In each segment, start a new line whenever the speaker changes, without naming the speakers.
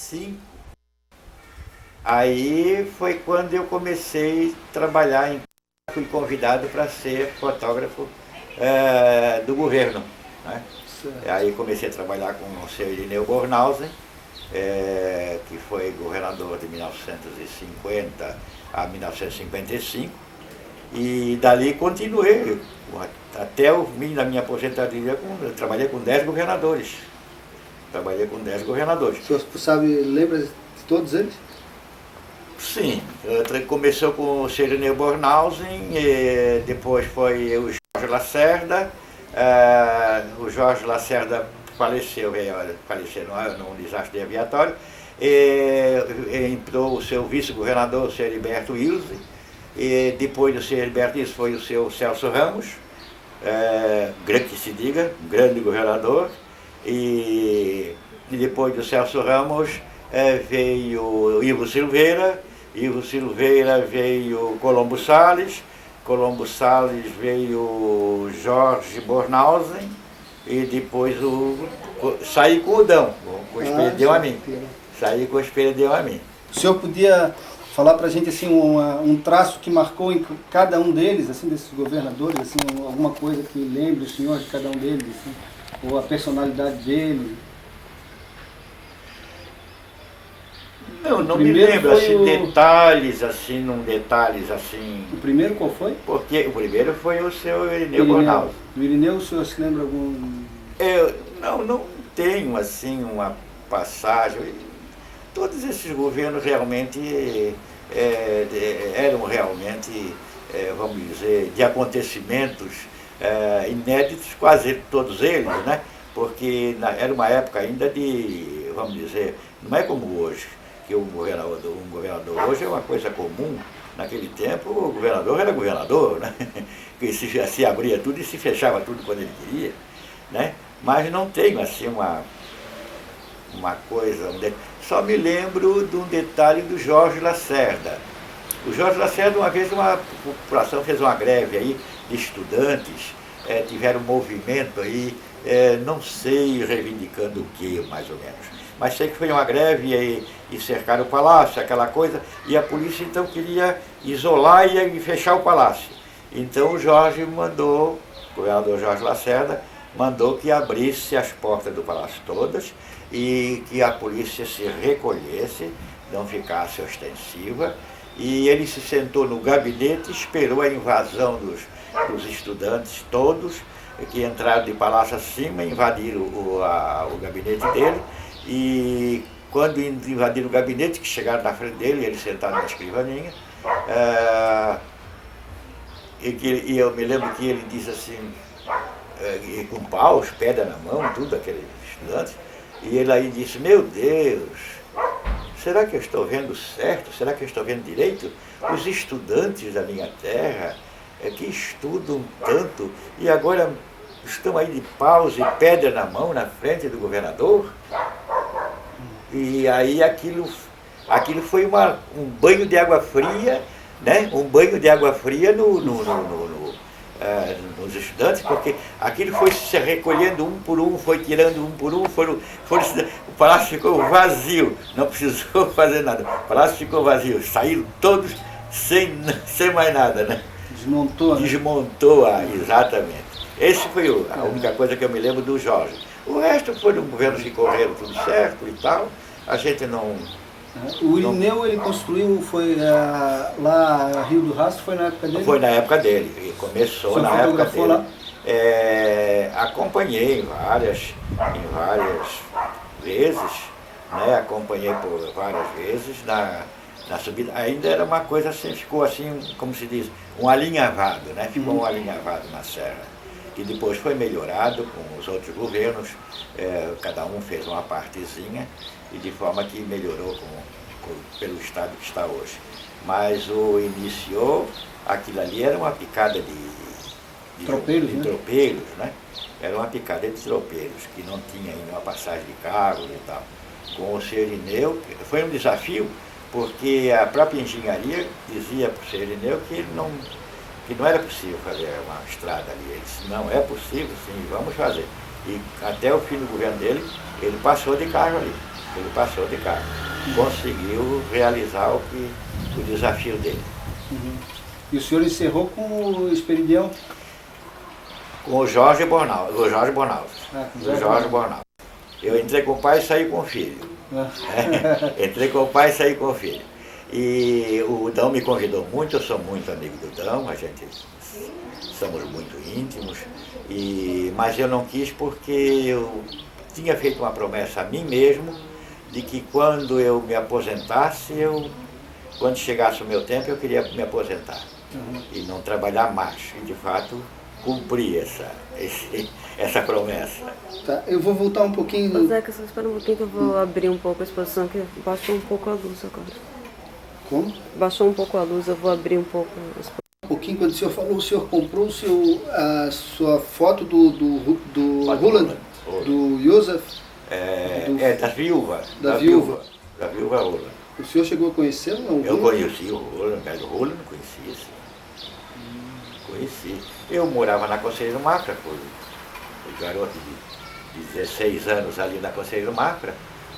65, aí foi quando eu comecei a trabalhar, fui convidado para ser fotógrafo do governo, né? Aí comecei a trabalhar com o senhor Irineu Bornhausen, que foi governador de 1950 a 1955, e dali continuei até o fim da minha aposentadoria. Eu trabalhei com 10 governadores.
O senhor sabe, lembra de todos eles?
Sim, começou com o senhor Irineu Bornhausen, depois foi o Jorge Lacerda. O Jorge Lacerda faleceu num desastre aviatório. Entrou o seu vice-governador, o senhor Heriberto Wilson, e depois do senhor Heriberto Wilson foi o seu Celso Ramos, que se diga, um grande governador, e depois do Celso Ramos veio Ivo Silveira, veio Colombo Salles veio Jorge Bornhausen, e depois saí com o Dão, com o Espelho a mim. Saí com o Espelho a mim.
O senhor podia falar para a gente assim, um traço que marcou em cada um deles, assim, desses governadores, assim, alguma coisa que lembre o senhor de cada um deles, assim, ou a personalidade dele?
Não me lembro assim, detalhes assim.
O primeiro qual foi?
Porque o primeiro foi o seu Irineu Bornhausen.
Do Irineu, o senhor se lembra algum?
Eu não tenho assim uma passagem. Todos esses governos realmente eram realmente, vamos dizer, de acontecimentos inéditos, quase todos eles, né? Porque era uma época ainda de, vamos dizer, não é como hoje, que um governador hoje é uma coisa comum. Naquele tempo o governador era governador, né? Que se abria tudo e se fechava tudo quando ele queria, né? Mas não tenho assim uma coisa. Só me lembro de um detalhe do Jorge Lacerda. O Jorge Lacerda, uma vez, uma população fez uma greve aí de estudantes, tiveram um movimento aí, não sei reivindicando o que, mais ou menos. Mas sei que foi uma greve e cercaram o palácio, aquela coisa, e a polícia então queria isolar e fechar o palácio. Então o Jorge mandou, o governador Jorge Lacerda, mandou que abrisse as portas do palácio todas e que a polícia se recolhesse, não ficasse ostensiva, e ele se sentou no gabinete, esperou a invasão dos estudantes todos, que entraram de palácio acima, invadiram o gabinete dele, e quando invadiram o gabinete, que chegaram na frente dele, ele sentado na escrivaninha, e eu me lembro que ele disse assim, com paus, pedra na mão, tudo, aqueles estudantes, e ele aí disse: meu Deus, será que eu estou vendo certo? Será que eu estou vendo direito? Os estudantes da minha terra, que estudam tanto, e agora estão aí de paus e pedra na mão na frente do governador? E aí aquilo foi um banho de água fria, né? Um banho de água fria nos estudantes, porque aquilo foi se recolhendo um por um, foi tirando um por um, o palácio ficou vazio, não precisou fazer nada, o palácio ficou vazio, saíram todos sem mais nada, né?
Desmontou, né?
Desmontou, exatamente. Esse foi a única coisa que eu me lembro do Jorge. O resto foram governos que correram tudo certo e tal, a gente não...
O Irineu, ele construiu, foi lá Rio do Rastro, foi na época dele?
Foi na época dele, e começou na época dele. Lá? Acompanhei em várias vezes, né? Acompanhei por várias vezes na subida. Ainda era uma coisa assim, ficou assim, como se diz, um alinhavado, né? Ficou um alinhavado na serra. E depois foi melhorado com os outros governos, cada um fez uma partezinha, e de forma que melhorou pelo estado que está hoje. Mas iniciou, aquilo ali era uma picada de tropeiros, né? Era uma picada de tropeiros, que não tinha ainda uma passagem de carros e tal. Com o senhor Irineu, foi um desafio, porque a própria engenharia dizia para o senhor Irineu que não era possível fazer uma estrada ali. Ele disse: não, é possível sim, vamos fazer. E até o fim do governo dele, ele passou de carro ali. Ele passou de cargo. Conseguiu realizar o desafio dele.
E o senhor encerrou com o Esperidião?
Com o Jorge Bornal, o Jorge Bonalves.
Com
O Jorge Bonalves. Eu entrei com o pai e saí com o filho. Entrei com o pai e saí com o filho. E o Dão me convidou muito, eu sou muito amigo do Dão, a gente somos muito íntimos, mas eu não quis porque eu tinha feito uma promessa a mim mesmo de que quando eu me aposentasse, quando chegasse o meu tempo, eu queria me aposentar e não trabalhar mais. E de fato cumpri essa promessa.
Tá, eu vou voltar um pouquinho.
Zeca, só espera um pouquinho que eu vou abrir um pouco a exposição, que baixou um pouco a luz agora.
Como?
Baixou um pouco a luz, eu vou abrir um pouco a exposição.
Um pouquinho, quando o senhor falou, o senhor comprou a sua foto do Roland, do Joseph?
Da viúva.
Da viúva.
Da viúva Roland.
O senhor chegou a conhecê-lo?
Eu conheci o Roland, mas o Roland não conhecia, sim. Conheci. Eu morava na Conselheiro Mafra, fui garoto de 16 anos ali na Conselheiro Mafra,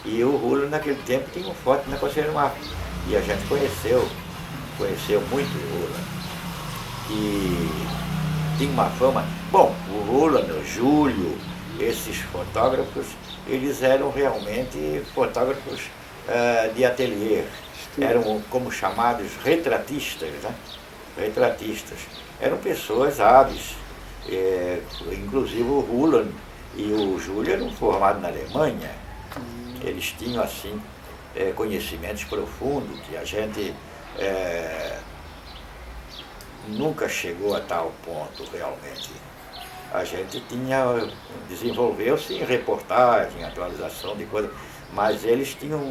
e o Roland naquele tempo tinha um forte na Conselheiro Mafra. E a gente conheceu muito o Roland. E tinha uma fama. Bom, o Roland, o Júlio, esses fotógrafos, eles eram realmente fotógrafos de ateliê. Eram como chamados retratistas, né? Retratistas. Eram pessoas hábeis. Inclusive o Roland e o Júlio eram formados na Alemanha. Eles tinham, assim, conhecimentos profundos que a gente nunca chegou a tal ponto, realmente. A gente desenvolveu-se em reportagem, atualização de coisas, mas eles tinham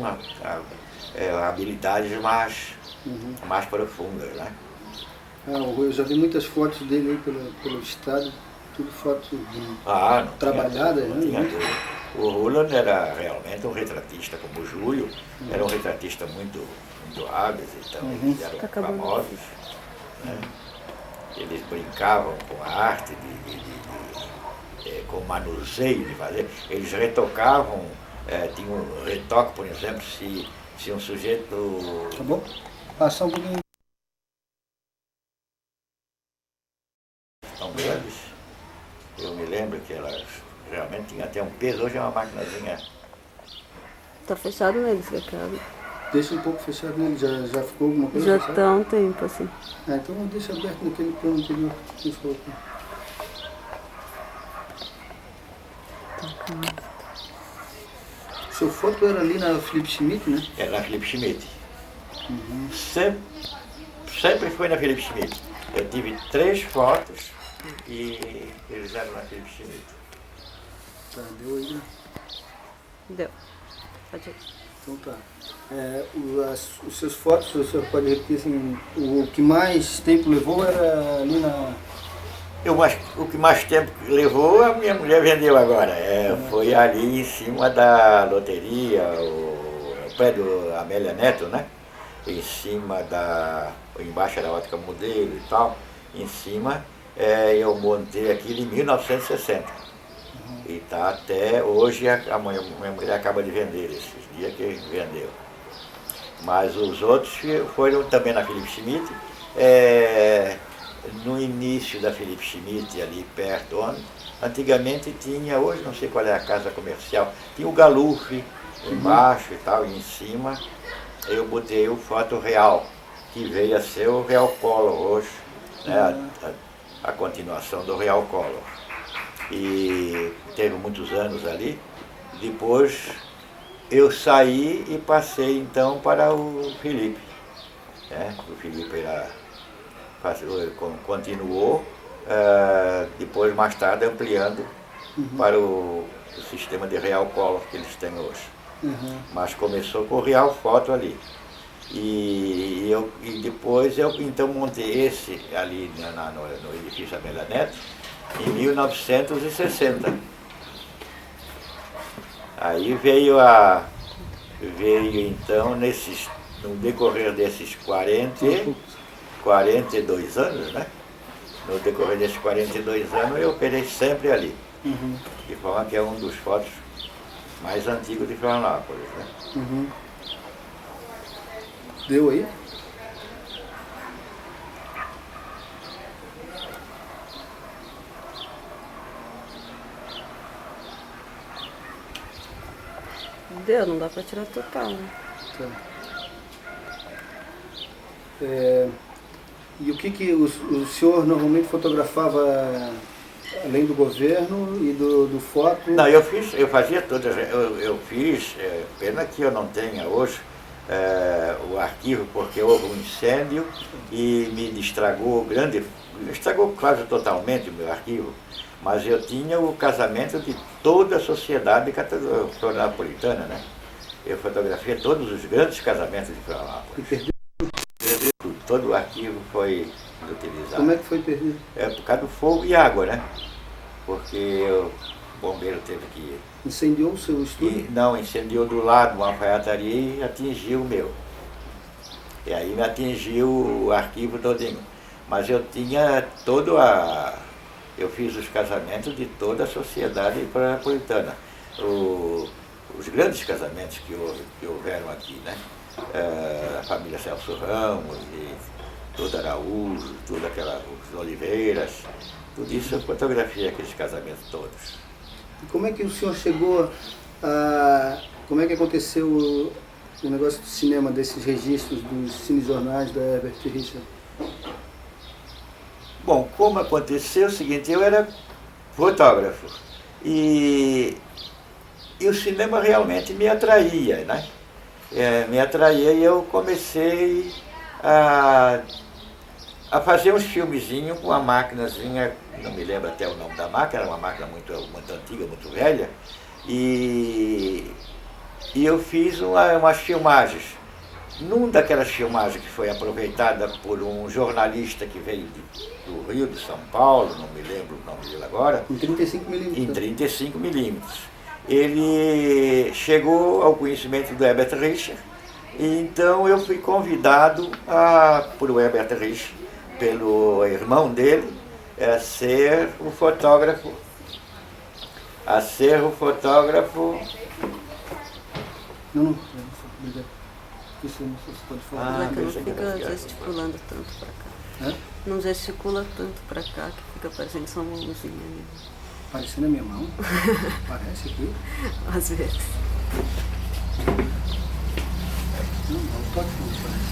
habilidades mais profundas, né?
Eu já vi muitas fotos dele aí pelo estado, tudo fotos trabalhadas,
não tinha dúvida. O Roland era realmente um retratista, como o Júlio, era um retratista muito hábil, então eles eram famosos. Né? Eles brincavam com a arte, com o manuseio de fazer. Eles retocavam, tinha um retoque, por exemplo, se um sujeito...
Tá bom? Passar um pouquinho.
Tão grandes. Eu me lembro que elas realmente tinham até um peso. Hoje é uma maquinazinha.
Tá fechado neles, Ricardo?
Deixa um pouco fechado nele, já ficou alguma coisa?
Já
fechada?
tá um tempo, assim.
Então deixa aberto naquele plano anterior que a gente falou aqui. Seu foto era ali na Felipe Schmidt, né?
Era na Felipe Schmidt. Sempre foi na Felipe Schmidt. Eu tive 3 fotos e eles eram na Felipe Schmidt.
Tá, deu aí, né?
Deu. Pode ir.
Então tá. Os seus fotos, o senhor pode repetir assim, o que mais tempo levou era ali na...
O que mais tempo levou, a minha mulher vendeu agora. Foi ali em cima da loteria, o pé do Amélia Neto, né? Em cima embaixo da ótica modelo e tal, em cima, eu montei aquilo em 1960. E está até hoje, minha mulher acaba de vender, esses dias que vendeu. Mas os outros foram também na Felipe Schmidt, no início da Felipe Schmidt, ali perto, onde antigamente tinha, hoje não sei qual é a casa comercial, tinha o Galuf embaixo e tal, e em cima eu botei o Foto Real, que veio a ser o Real Collor hoje, né, a continuação do Real Collor. E teve muitos anos ali. Depois eu saí e passei então para o Felipe. O Felipe continuou, depois mais tarde ampliando para o sistema de Real Collor que eles têm hoje. Mas começou com o Real Foto ali. E depois eu então montei esse ali no edifício Amélia Neto em 1960. Aí veio então no decorrer desses 42 anos, né? No decorrer desses 42 anos eu operei sempre ali. De forma que é um dos fotos mais antigo de Florianópolis, né?
Uhum. Deu aí?
Deu, não dá pra tirar total, né?
Tá. E o que o senhor normalmente fotografava além do governo e do foto?
Não, eu fazia todas, eu fiz, pena que eu não tenha hoje o arquivo, porque houve um incêndio e me estragou quase totalmente o meu arquivo, mas eu tinha o casamento de toda a sociedade florianopolitana, né? Eu fotografei todos os grandes casamentos de Florianópolis.
E perdeu?
Todo o arquivo foi utilizado.
Como é que foi perdido?
Por causa do fogo e água, né? Porque o bombeiro teve que ir.
Incendiou o seu estúdio?
Não, incendiou do lado uma alfaiataria e atingiu o meu. E aí me atingiu o arquivo todinho. Mas eu tinha eu fiz os casamentos de toda a sociedade florianopolitana. Os grandes casamentos que houveram aqui, né? A família Celso Ramos, e toda Araújo, os Oliveiras, tudo isso eu fotografei aqueles casamentos todos.
E como é que o senhor chegou a... Como é que aconteceu o negócio do cinema, desses registros dos cinejornais da Herbert Richard?
Bom, como aconteceu o seguinte, eu era fotógrafo e o cinema realmente me atraía, né? Me atraía e eu comecei a fazer uns filmezinhos com uma maquinazinha, não me lembro até o nome da máquina, era uma máquina muito antiga, muito velha, e eu fiz umas filmagens. Numa daquelas filmagens que foi aproveitada por um jornalista que veio do Rio, de São Paulo, não me lembro o nome dele agora.
Em 35mm.
Em 35mm. Ele chegou ao conhecimento do Herbert Richard, e então eu fui convidado por o Herbert Richard, pelo irmão dele, a ser o fotógrafo.
Não, obrigado. Isso não sei se pode falar.
Mas que não
pensei que era
fica
viagem.
gesticulando tanto pra cá.
Hã?
Não gesticula tanto pra cá que fica parecendo só uma mãozinha ali.
Parecendo a minha mão. Parece aqui.
Às vezes.
Não, toque não parece.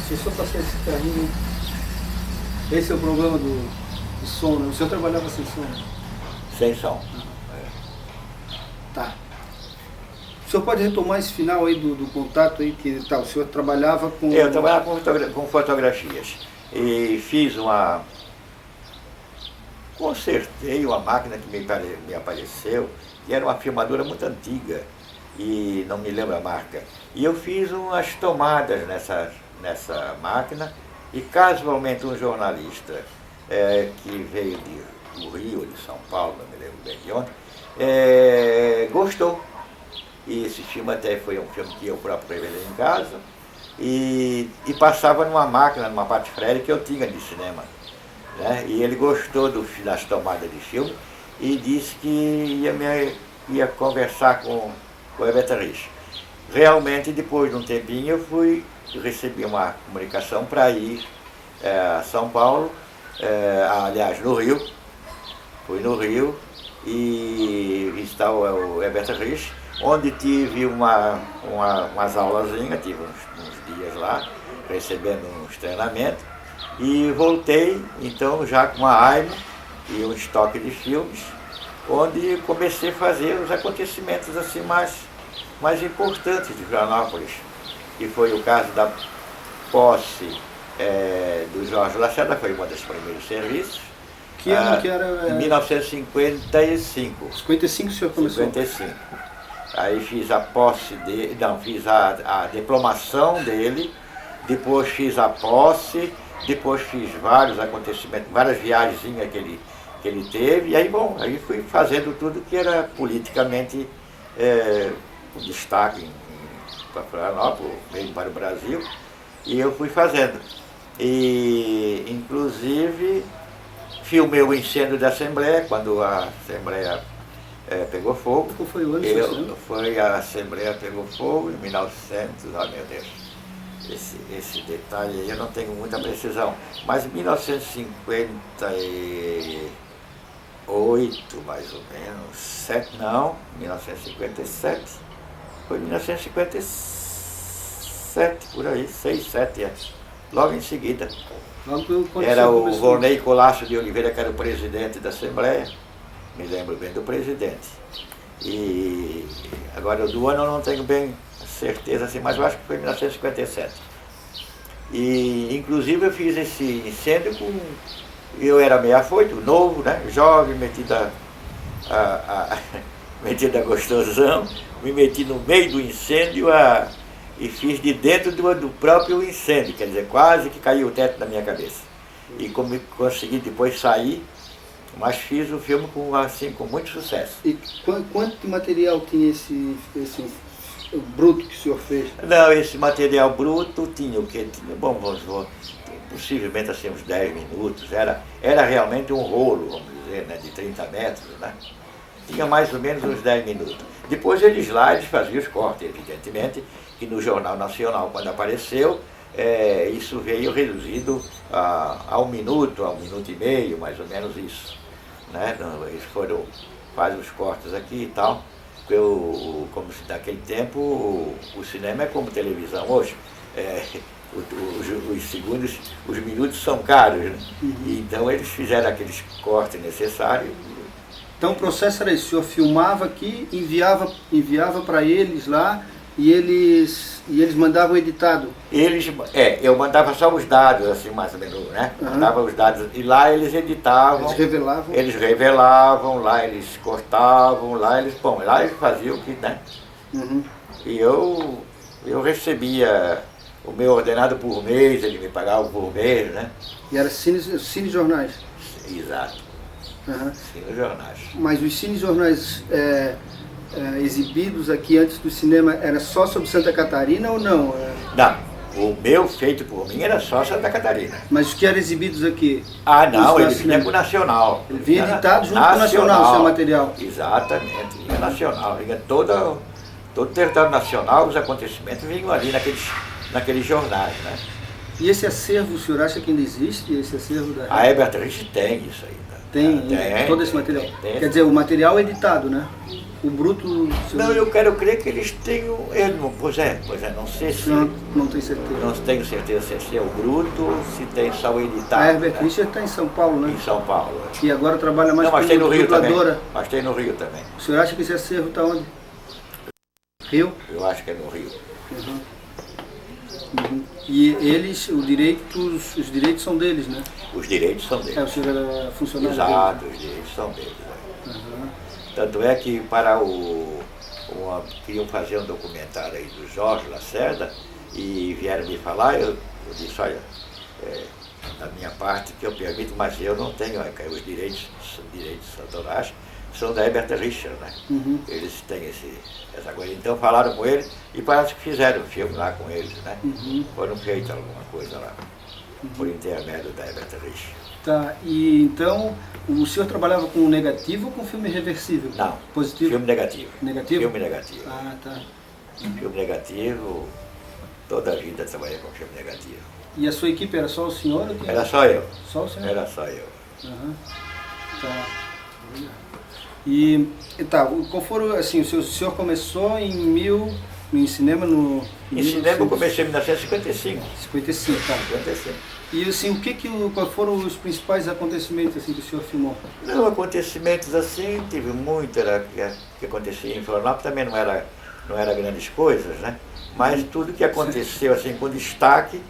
Se eu só passar esse carrinho... Esse é o problema do som, né? O senhor trabalhava sem som?
Sem som.
Tá. O senhor pode retomar esse final aí do contato aí, que o senhor trabalhava com...
Eu trabalhava com fotografias e consertei uma máquina que me apareceu, que era uma filmadora muito antiga, e não me lembro a marca. E eu fiz umas tomadas nessa máquina, e casualmente um jornalista que veio do Rio, de São Paulo, não me lembro bem de onde, gostou. E esse filme até foi um filme que eu próprio revelei em casa, e passava numa máquina, numa Patifrere que eu tinha de cinema. Né? E ele gostou das tomadas de filme e disse que ia conversar com o Herbert Richard. Realmente, depois de um tempinho, eu recebi uma comunicação para ir a São Paulo, aliás, no Rio. Fui no Rio e visitar o Herbert Richard, onde tive umas aulazinhas, tive uns dias lá, recebendo uns treinamentos, e voltei, então, já com a AIMO e um estoque de filmes, onde comecei a fazer os acontecimentos assim mais importantes de Florianópolis, que foi o caso da posse do Jorge Lacerda, foi um dos primeiros serviços.
Que ano que era?
Em 1955.
55 o senhor começou?
55. Aí fiz a posse dele, fiz a diplomação dele, depois fiz a posse, depois fiz vários acontecimentos, várias viagenzinhas que ele teve, e aí, bom, aí fui fazendo tudo que era politicamente um destaque para Florianópolis, mesmo para o Brasil, e eu fui fazendo. E, inclusive, filmei o incêndio da Assembleia, quando a Assembleia pegou fogo.
Qual foi o ano? Você lembra?
Foi a Assembleia pegou fogo em 1900, oh meu Deus, esse detalhe aí eu não tenho muita precisão, mas em 1958, mais ou menos, 1957, foi 1957, por aí, 6, 7 anos, logo em seguida. Era o Volney Colasso de Oliveira, que era o presidente da Assembleia, me lembro bem do presidente. E agora do ano eu não tenho bem certeza, assim, mas eu acho que foi em 1957. E inclusive eu fiz esse incêndio com. Eu era meio afoito, novo, né? Jovem, metido metido a gostosão, me meti no meio do incêndio e fiz de dentro do próprio incêndio, quer dizer, quase que caiu o teto na minha cabeça. E consegui depois sair, mas fiz o filme com muito sucesso.
E quanto de material tinha esse bruto que o senhor fez?
Não, esse material bruto tinha o quê? Bom, possivelmente assim uns 10 minutos. Era realmente um rolo, vamos dizer, né, de 30 metros, né? Tinha mais ou menos uns 10 minutos. Depois eles faziam os cortes, evidentemente, que no Jornal Nacional, quando apareceu, isso veio reduzido a 1 minuto, a 1 minuto e meio, mais ou menos isso. Né? Eles fazem os cortes aqui e tal. Como se naquele tempo o cinema é como televisão hoje. Os segundos, os minutos são caros, né? Então eles fizeram aqueles cortes necessários.
Então o processo era esse, o senhor filmava aqui, enviava para eles lá e eles mandavam editado?
Eu mandava só os dados, assim, mais ou menos, né? Mandava os dados e lá eles editavam.
Eles revelavam?
Eles revelavam, lá eles cortavam, lá eles faziam o que, né? E eu recebia o meu ordenado por mês, ele me pagava por mês, né?
E era cinejornais?
Exato. Cinejornais.
Mas os cinejornais exibidos aqui antes do cinema era só sobre Santa Catarina ou não?
Não, o meu feito por mim era só Santa Catarina.
Mas os que eram exibidos aqui?
Não, ele vinha para o Nacional.
Ele vinha editado junto com o Nacional, o seu material?
Exatamente, vinha Nacional, vinha todo o território nacional, os acontecimentos vinham ali naqueles jornais, né?
E esse acervo, o senhor acha que ainda existe, esse acervo da...
A Herbert Rich tem isso ainda.
Tem todo esse material? Quer dizer, o material é editado, né? O bruto...
Não, eu quero crer que eles tenham... Pois é, não sei se...
Não tenho certeza.
Não tenho certeza se é o bruto, se tem só o editado.
A Herbert Richard está em São Paulo, né?
Em São Paulo.
E agora trabalha mais
como dubladora.
Também.
Mas tem no Rio também.
O senhor acha que esse acervo está onde? Rio?
Eu acho que é no Rio.
E eles, os direitos são deles, né?
Os direitos são deles.
O senhor era funcionário
Exato,
deles.
os direitos são deles. Tanto é que queriam fazer um documentário aí do Jorge Lacerda e vieram me falar, eu disse, olha, da minha parte que eu permito, mas eu não tenho, os direitos autorais são da Herbert Richard, né? Eles têm essa coisa. Então falaram com ele e parece que fizeram um filme lá com eles, né? Foram feitas alguma coisa lá, por intermédio da Herbert Richard.
Tá, e então o senhor trabalhava com negativo ou com filme reversível?
Não,
positivo?
Filme negativo.
Negativo?
Filme negativo.
Ah, tá.
Filme negativo, toda a vida trabalhei com filme negativo.
E a sua equipe era só o senhor?
Era só eu.
Só o senhor?
Era só eu.
Tá. E tá, qual foram, assim, o senhor começou em cinema no...
Em cinema eu comecei em 1955.
55, tá.
55.
E assim, quais foram os principais acontecimentos assim, que o senhor filmou?
Não, acontecimentos assim, tive muito, era que acontecia em Florianópolis, também não era grandes coisas, né? Mas tudo que aconteceu assim com destaque,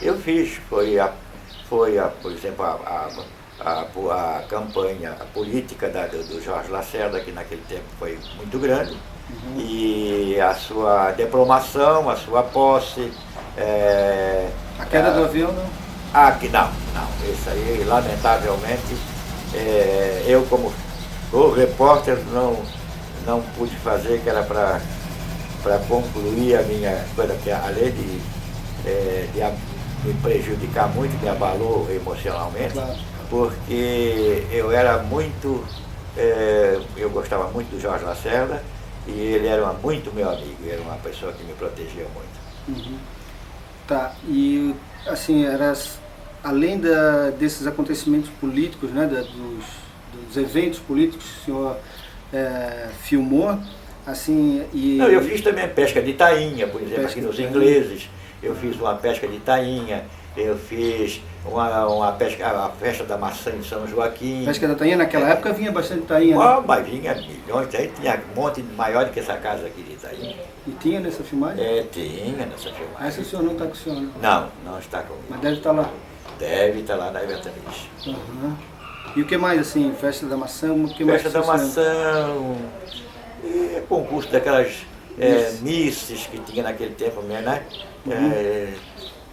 eu fiz. Foi, por exemplo, a campanha, a política do Jorge Lacerda, que naquele tempo foi muito grande, e a sua diplomação, a sua posse.
A queda do avião, não?
Não. Isso aí, lamentavelmente, eu como repórter não pude fazer, que era para concluir a minha coisa, que além de me prejudicar muito, me abalou emocionalmente,
claro.
Porque eu era muito eu gostava muito do Jorge Lacerda e ele era muito meu amigo, era uma pessoa que me protegia muito.
Uhum. Tá, e assim, além desses acontecimentos políticos, né, dos eventos políticos que o senhor filmou, assim, e...
Não, eu fiz também pesca de tainha, por exemplo,
Pesca
aqui nos
de tainha.
ingleses, eu fiz uma pesca de tainha, eu fiz uma pesca, a festa da maçã em São Joaquim.
Pesca da tainha, naquela época vinha bastante tainha, né?
Ah, mas vinha milhões, aí tinha um monte maior do que essa casa aqui de Itaim.
E tinha nessa filmagem?
Tinha nessa filmagem.
Essa o senhor não está com o senhor, né?
Não, não está comigo.
Mas deve estar lá.
Deve estar lá na Evertanis.
Uhum. E o que mais, assim, festa da maçã, o que mais?
Festa da maçã, concurso daquelas misses que tinha naquele tempo mesmo, né?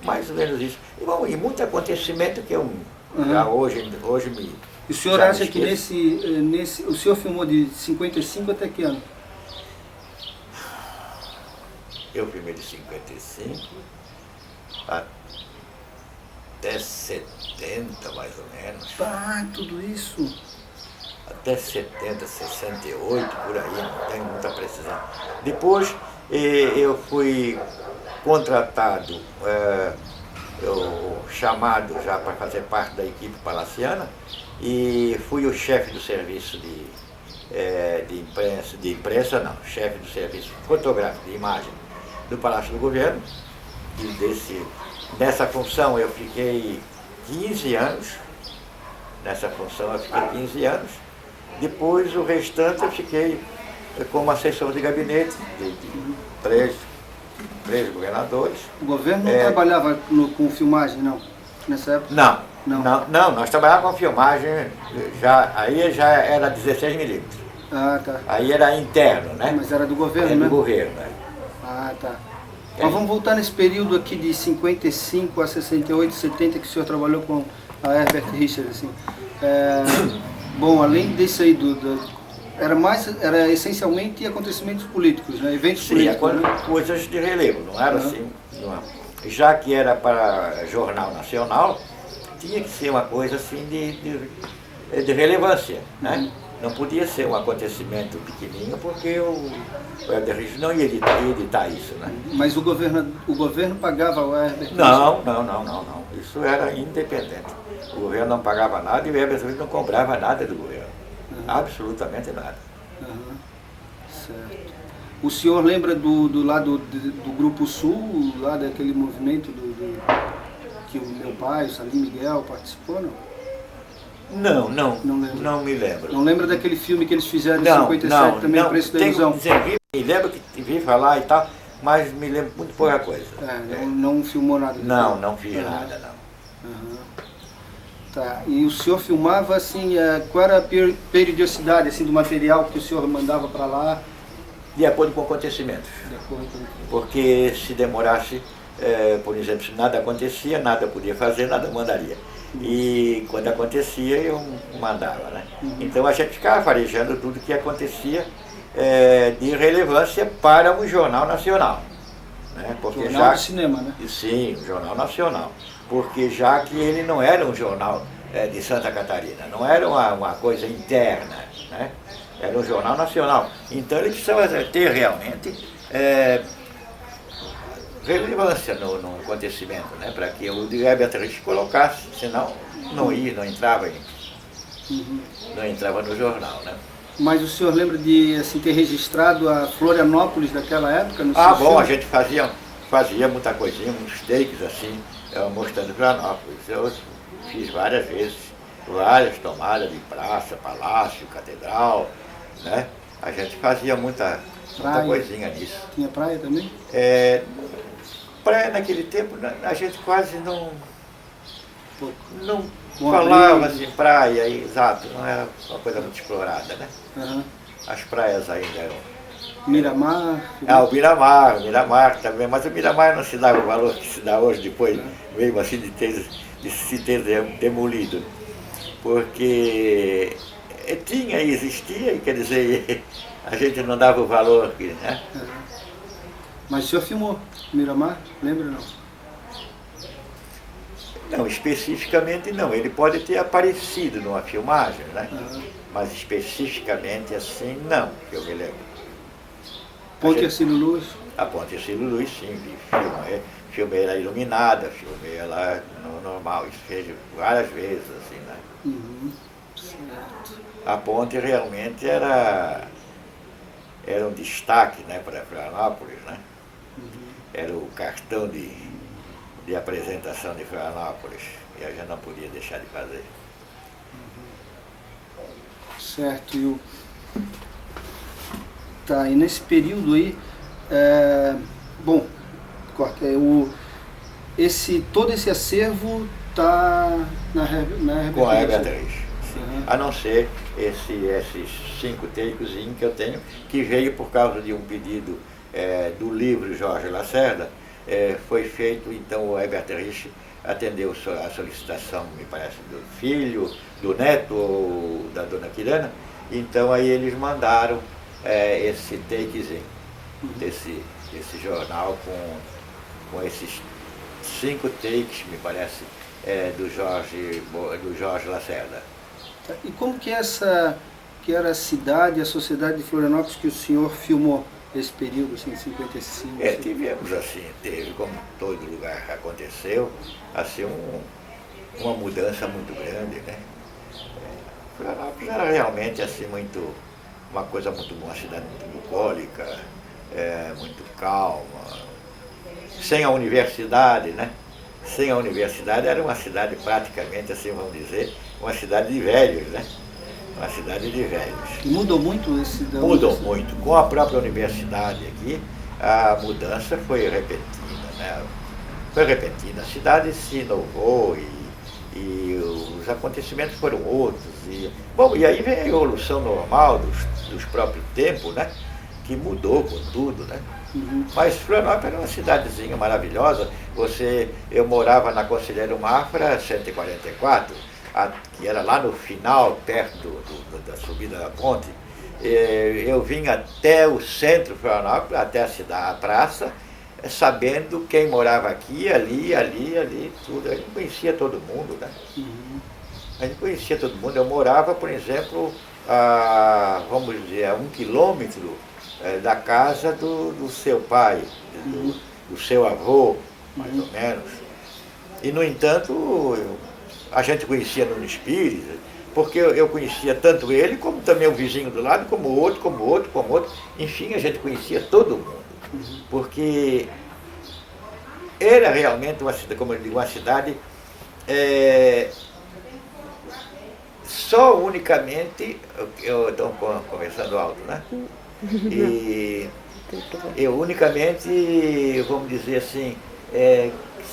Mais ou menos isso. E, bom, e muito acontecimento que eu já hoje me...
E o senhor acha que o senhor filmou de 55 até que ano?
Eu filmei de 55 até 70, mais ou menos.
Ah, tudo isso?
Até 70, 68, por aí, não tenho muita precisão. Depois eu fui contratado, chamado já para fazer parte da equipe palaciana e fui o chefe do serviço de imprensa não, chefe do serviço fotográfico de imagem do Palácio do Governo. E nessa função eu fiquei 15 anos, depois o restante eu fiquei como assessor de gabinete de três governadores.
O governo não trabalhava com filmagem, não? Nessa época?
Não, nós trabalhávamos com filmagem, aí já era 16mm.
Ah, tá.
Aí era interno, né?
Mas era do governo, né?
Do governo, né?
Ah, tá. Mas vamos voltar nesse período aqui de 55 a 68, 70 que o senhor trabalhou com a Herbert Richards, assim. Bom, além disso aí, era essencialmente acontecimentos políticos, né? Eventos políticos, né?
Coisas de relevo, não era assim. Já que era para jornal nacional, tinha que ser uma coisa assim de relevância, né? Não podia ser um acontecimento pequenininho, porque o Herbert Richards não ia editar isso, né?
Mas o governo pagava o Herbert Richards?
Não. Isso era independente. O governo não pagava nada e o Herbert Richards não cobrava nada do governo. Absolutamente nada.
Certo. O senhor lembra do lado do Grupo Sul, lá daquele movimento que o meu pai, o Salim Miguel, participou, não?
Não me lembro.
Não lembra daquele filme que eles fizeram em 57 também, O Preço da Ilusão?
Me lembro que vi falar e tal, mas me lembro muito pouca coisa.
Não filmou nada?
Não fiz nada, não.
Tá. E o senhor filmava, assim, qual era a periodicidade assim, do material que o senhor mandava para lá?
De acordo com acontecimentos. Porque se demorasse, por exemplo, se nada acontecia, nada podia fazer, nada mandaria. E quando acontecia, eu mandava, né? Então a gente ficava farejando tudo que acontecia de relevância para um jornal nacional. Né? Porque
jornal de cinema, né?
Sim, um jornal nacional. Porque já que ele não era um jornal de Santa Catarina, não era uma coisa interna, né? Era um jornal nacional. Então ele precisava ter realmente relevância no acontecimento, né? Para que o Herbert Richards colocasse, senão não entrava no jornal, né?
Mas o senhor lembra de assim, ter registrado a Florianópolis daquela época?
Bom, a gente fazia muita coisinha, muitos takes assim, mostrando Florianópolis. Eu fiz várias vezes, várias tomadas de praça, palácio, catedral, né? A gente fazia muita coisinha nisso.
Tinha praia também?
Praia naquele tempo a gente quase não falava assim, praia, exato, não era uma coisa muito explorada, né? As praias ainda eram...
Miramar?
O Miramar também, mas o Miramar não se dava o valor que se dá hoje, depois mesmo assim de se ter demolido. Porque existia, e quer dizer, a gente não dava o valor, né?
Mas o senhor filmou Miramar, lembra ou não?
Não, especificamente não. Ele pode ter aparecido numa filmagem, né? mas especificamente assim, não, que eu me lembro.
Ponte Hercílio Luz.
A Ponte Hercílio Luz, sim, filmei ela iluminada, filmei ela normal, isso fez várias vezes, assim, né?
Uhum. Certo.
A ponte realmente era um destaque, né, para Florianópolis, né? Era o cartão de apresentação de Florianópolis, e a gente não podia deixar de fazer.
Certo. Tá, e nesse período aí, bom, todo esse acervo está na
Com a Herbert Reis.
Uhum.
A não ser esses 5 takes que eu tenho, que veio por causa de um pedido do livro Jorge Lacerda. Foi feito, então o Herbert Reis atendeu a solicitação, me parece, do filho, do neto ou da dona Quirana. Então aí eles mandaram esse takezinho desse jornal com esses 5 takes, me parece, do Jorge Lacerda.
E como que era a cidade, a sociedade de Florianópolis que o senhor filmou nesse período, assim, de 55?
Tivemos assim, teve, como todo lugar aconteceu, assim, uma mudança muito grande, né? Florianópolis era realmente assim uma coisa muito boa, uma cidade muito bucólica, muito calma, sem a universidade, né? Sem a universidade era uma cidade praticamente, assim vamos dizer, uma cidade de velhos, né? Uma cidade de velhos.
E mudou muito esse...
Mudou muito. Com a própria universidade aqui, a mudança foi repentina, né? Foi repentina. A cidade se inovou e os acontecimentos foram outros. E aí vem a evolução normal dos próprios tempos, né? Que mudou com tudo, né?
Uhum.
Mas Florianópolis era uma cidadezinha maravilhosa. Eu morava na Conselheiro Mafra 144, que era lá no final, perto da subida da ponte. Eu vim até o centro de Florianópolis, até a praça, sabendo quem morava aqui, ali, tudo. A gente conhecia todo mundo, né?
Uhum.
A gente conhecia todo mundo. Eu morava, por exemplo, vamos dizer, a 1 quilômetro da casa do seu pai, do seu avô, mais ou menos. E, no entanto, a gente conhecia no Espírito, porque eu conhecia tanto ele, como também o vizinho do lado, como o outro, como o outro, como o outro. Enfim, a gente conhecia todo mundo. Porque era realmente uma cidade, como eu digo, uma cidade só unicamente, eu estou conversando alto, né? E eu unicamente, vamos dizer assim,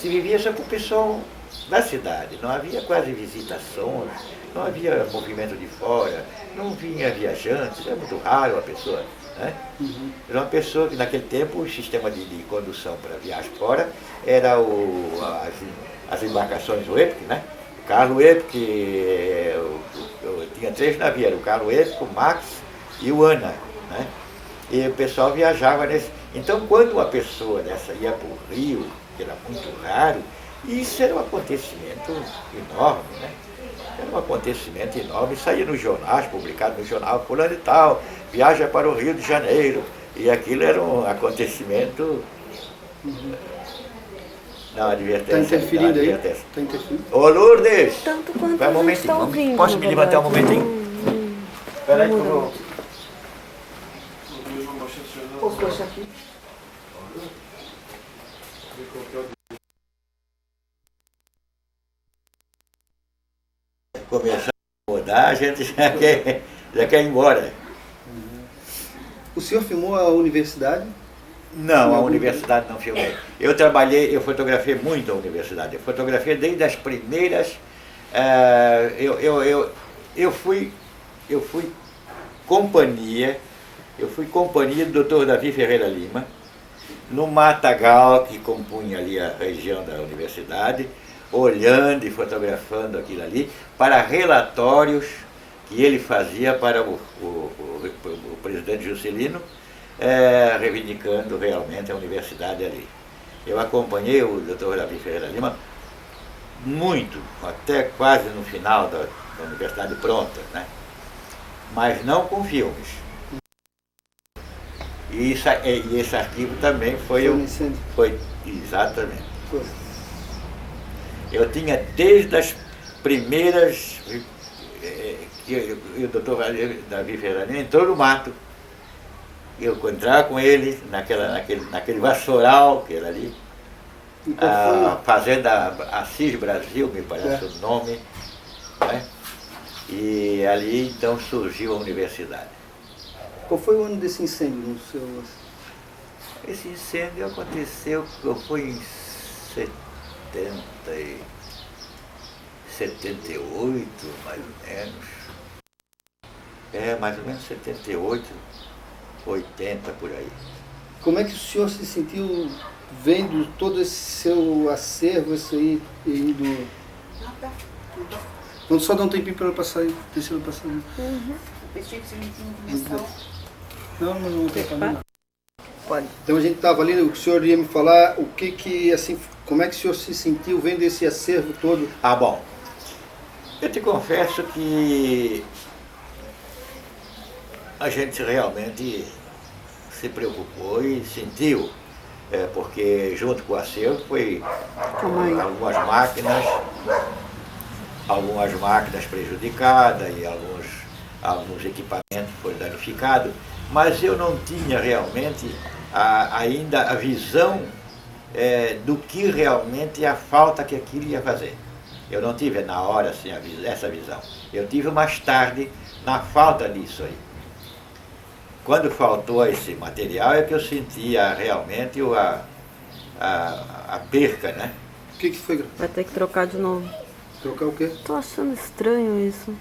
se vivia só com o pessoal da cidade, não havia quase visitações, não havia movimento de fora, não vinha viajantes, é muito raro a pessoa, né? Era uma pessoa que naquele tempo o sistema de condução para viagem fora era as embarcações Wepke, né? O Carlo Wepke, eu tinha 3 navios, era o Carlo Wepke, o Max e o Ana, né? E o pessoal viajava nesse. Então, quando uma pessoa dessa ia para o Rio, que era muito raro, isso era um acontecimento enorme, né? Era um acontecimento enorme, saía nos jornais, publicado no jornal, fulano e tal, viaja para o Rio de Janeiro. E aquilo era um acontecimento. Não, advertência.
Está interferindo aí?
Está interferindo. Ô, Lourdes!
Tanto quanto
vai um
a gente
momentinho.
está ouvindo.
Posso me levantar um momentinho? Espera aí que eu vou.
Posso baixar aqui?
Começar a mudar, a gente já quer ir embora.
O senhor filmou a universidade?
Não, a universidade não filmei. Eu fotografei muito a universidade. Eu fotografei desde as primeiras. Eu fui companhia do Dr. Davi Ferreira Lima, no matagal que compunha ali a região da universidade, olhando e fotografando aquilo ali, para relatórios que ele fazia para o presidente Juscelino, reivindicando realmente a universidade ali. Eu acompanhei o Dr. Davi Ferreira Lima muito, até quase no final da universidade pronta, né? mas não com filmes. E esse arquivo também foi
um incêndio.
foi exatamente.
Foi.
Eu tinha desde as primeiras que o doutor Davi Ferrari entrou no mato. Eu encontrava com ele naquele vassoural que era ali, a Fazenda Assis Brasil, me parece o nome, né? E ali então surgiu a universidade.
Qual foi o ano desse incêndio no seu...
Esse incêndio aconteceu, foi em 78, mais ou menos. Mais ou menos 78, 80 por aí.
Como é que o senhor se sentiu vendo todo esse seu acervo, isso aí, indo... Vamos só dar um tempinho para ela passar aí, deixa ela passar aí. Não tem problema.
Pode.
Então a gente estava ali, o senhor ia me falar o que assim, como é que o senhor se sentiu vendo esse acervo todo?
Ah, bom, eu te confesso que a gente realmente se preocupou e sentiu, porque junto com o acervo foi algumas máquinas prejudicadas e alguns equipamentos foram danificados, mas eu não tinha realmente ainda a visão do que realmente a falta que aquilo ia fazer. Eu não tive na hora assim, essa visão. Eu tive mais tarde na falta disso aí. Quando faltou esse material é que eu sentia realmente a perca, né?
O que foi?
Vai ter que trocar de novo.
Trocar o quê?
Tô achando estranho isso.